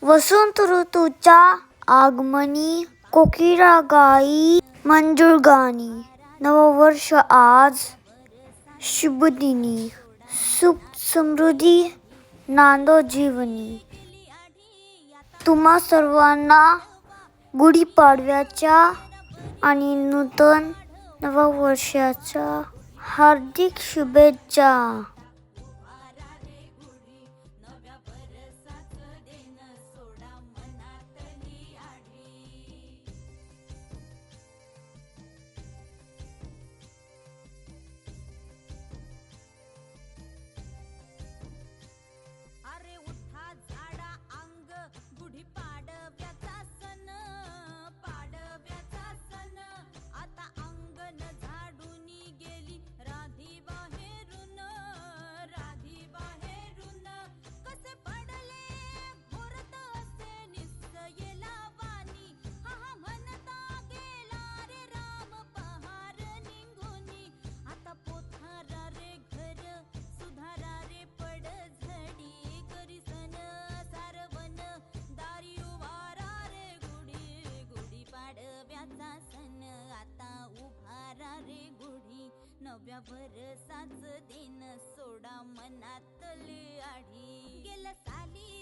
वसंत ऋतूच्या आगमनी कोकिळा गाई मंजूळ गाणी. नववर्ष आज शुभदिनी, सुख समृद्धी नांदो जीवनी. तुम्हा सर्वांना गुढीपाडव्याच्या आणि नूतन नववर्षाच्या हार्दिक शुभेच्छा. नव्या भरसाच दिन सोडा मनातली आढी. गेल्या साली